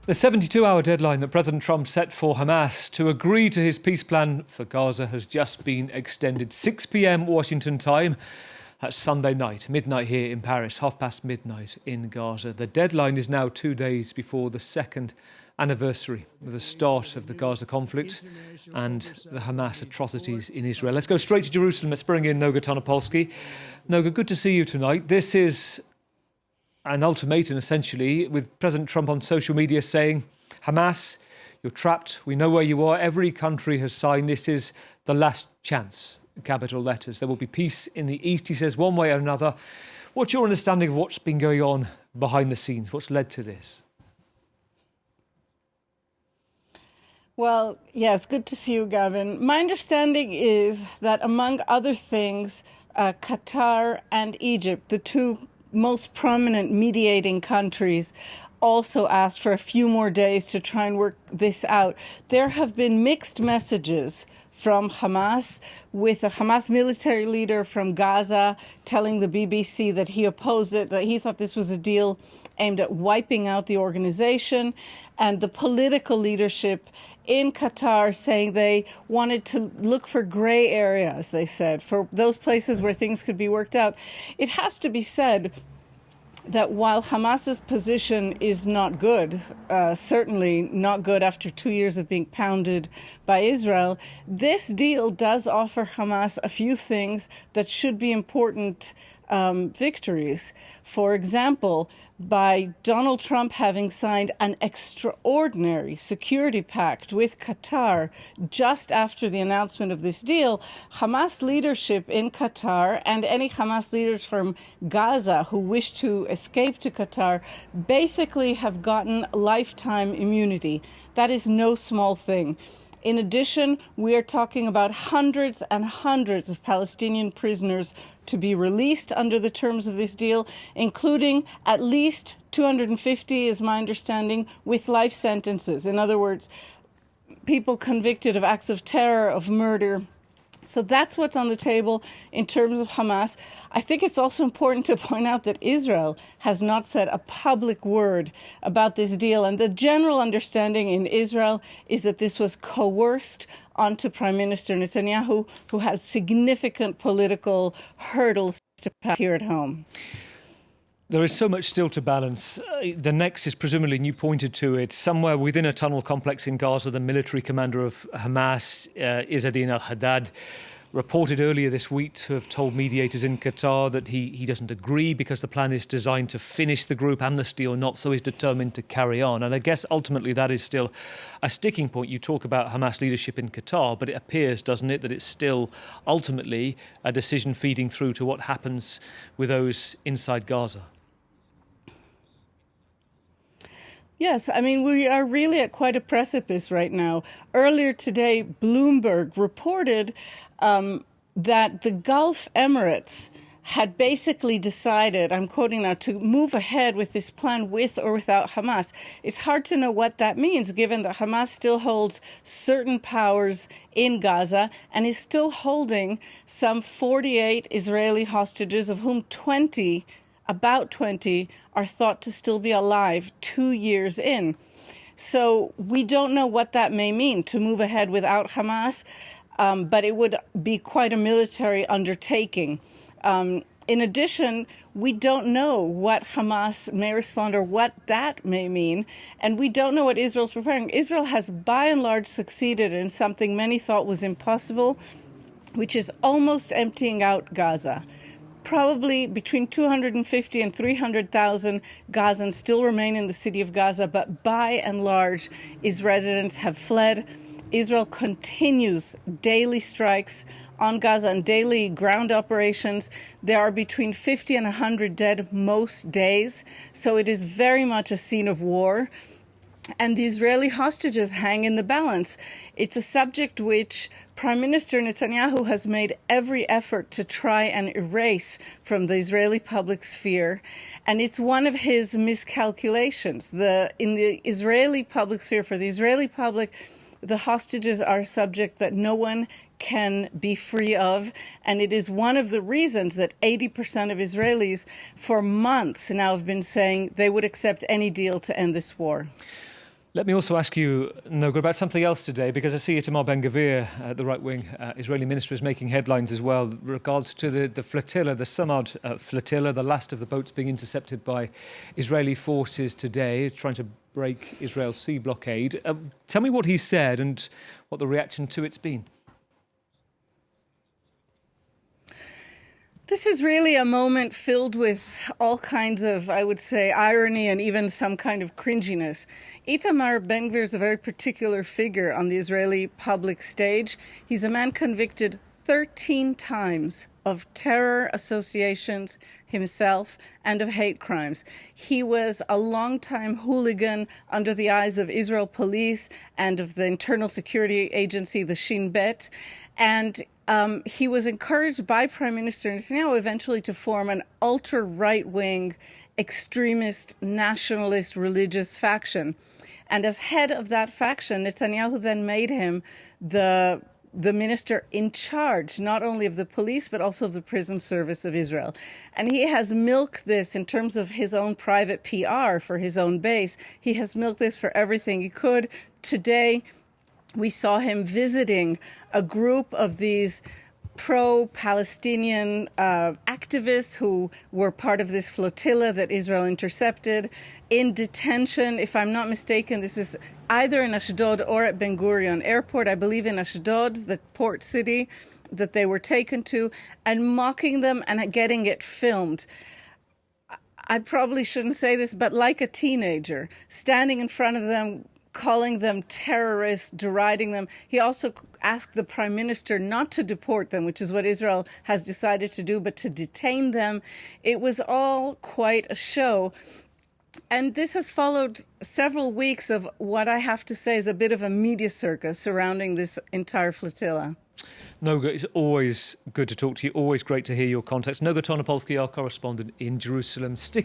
The 72-hour deadline that President Trump set for Hamas to agree to his peace plan for Gaza has just been extended. 6 p.m. Washington time. That's Sunday night, midnight here in Paris, midnight in Gaza. The deadline is now 2 days before the second anniversary of the start of the Gaza conflict and the Hamas atrocities in Israel. Let's go straight to Jerusalem. Let's bring in Noga Tarnopolsky. Noga, good to see you tonight. This is an ultimatum, essentially, with President Trump on social media saying, Hamas, you're trapped. We know where you are. Every country has signed. This is the last chance, capital letters. There will be peace in the East, he says, one way or another. What's your understanding of what's been going on behind the scenes? What's led to this? Well, yes, good to see you, Gavin. My understanding is that, among other things, Qatar and Egypt, the two most prominent mediating countries, also asked for a few more days to try and work this out. There have been mixed messages from Hamas, with a Hamas military leader from Gaza telling the BBC that he opposed it, that he thought this was a deal aimed at wiping out the organization, and the political leadership in Qatar saying they wanted to look for gray areas, they said, for those places where things could be worked out. It has to be said that while Hamas's position is not good, certainly not good after 2 years of being pounded by Israel, this deal does offer Hamas a few things that should be important victories. For example, by Donald Trump having signed an extraordinary security pact with Qatar just after the announcement of this deal, Hamas leadership in Qatar and any Hamas leaders from Gaza who wish to escape to Qatar basically have gotten lifetime immunity. That is no small thing. In addition, we are talking about hundreds and hundreds of Palestinian prisoners to be released under the terms of this deal, including at least 250, is my understanding, with life sentences. In other words, people convicted of acts of terror, of murder. So that's what's on the table in terms of Hamas. I think it's also important to point out that Israel has not said a public word about this deal. And the general understanding in Israel is that this was coerced onto Prime Minister Netanyahu, who has significant political hurdles to pass here at home. There is so much still to balance. The next is presumably, and you pointed to it, somewhere within a tunnel complex in Gaza, the military commander of Hamas, Izzadin al-Haddad, reported earlier this week to have told mediators in Qatar that he doesn't agree because the plan is designed to finish the group, amnesty or not, so he's determined to carry on. And I guess ultimately that is still a sticking point. You talk about Hamas leadership in Qatar, but it appears, doesn't it, that it's still ultimately a decision feeding through to what happens with those inside Gaza. Yes, I mean, we are really at quite a precipice right now. Earlier today, Bloomberg reported that the Gulf Emirates had basically decided, I'm quoting now, to move ahead with this plan with or without Hamas. It's hard to know what that means, given that Hamas still holds certain powers in Gaza and is still holding some 48 Israeli hostages, of whom about 20 are thought to still be alive 2 years in. So we don't know what that may mean to move ahead without Hamas, but it would be quite a military undertaking. In addition, we don't know what Hamas may respond or what that may mean, and we don't know what Israel's preparing. Israel has by and large succeeded in something many thought was impossible, which is almost emptying out Gaza. Probably between 250 and 300,000 Gazans still remain in the city of Gaza, but by and large, its residents have fled. Israel continues daily strikes on Gaza and daily ground operations. There are between 50 and 100 dead most days, so it is very much a scene of war. And the Israeli hostages hang in the balance. It's a subject which Prime Minister Netanyahu has made every effort to try and erase from the Israeli public sphere. And it's one of his miscalculations. In the Israeli public sphere, for the Israeli public, the hostages are a subject that no one can be free of. And it is one of the reasons that 80% of Israelis for months now have been saying they would accept any deal to end this war. Let me also ask you, Noga, about something else today, because I see Itamar Ben-Gvir, the right-wing Israeli minister, is making headlines as well with regards to the flotilla, the Samad flotilla, the last of the boats being intercepted by Israeli forces today, trying to break Israel's sea blockade. Tell me what he said and what the reaction to it's been. This is really a moment filled with all kinds of, I would say, irony and even some kind of cringiness. Itamar Ben-Gvir is a very particular figure on the Israeli public stage. He's a man convicted 13 times of terror associations himself and of hate crimes. He was a longtime hooligan under the eyes of Israel police and of the internal security agency, the Shin Bet, and he was encouraged by Prime Minister Netanyahu eventually to form an ultra-right-wing, extremist, nationalist, religious faction. And as head of that faction, Netanyahu then made him the minister in charge, not only of the police, but also of the prison service of Israel. And he has milked this in terms of his own private PR for his own base. He has milked this for everything he could. Today, we saw him visiting a group of these pro-Palestinian activists who were part of this flotilla that Israel intercepted in detention. If I'm not mistaken, this is either in Ashdod or at Ben Gurion Airport. I believe in Ashdod, the port city that they were taken to, and mocking them and getting it filmed. I probably shouldn't say this, but like a teenager, standing in front of them, calling them terrorists, deriding them. He also asked the prime minister not to deport them, which is what Israel has decided to do, but to detain them. It was all quite a show. And this has followed several weeks of what I have to say is a bit of a media circus surrounding this entire flotilla. Noga, it's always good to talk to you, always great to hear your context. Noga Tarnopolsky, our correspondent in Jerusalem.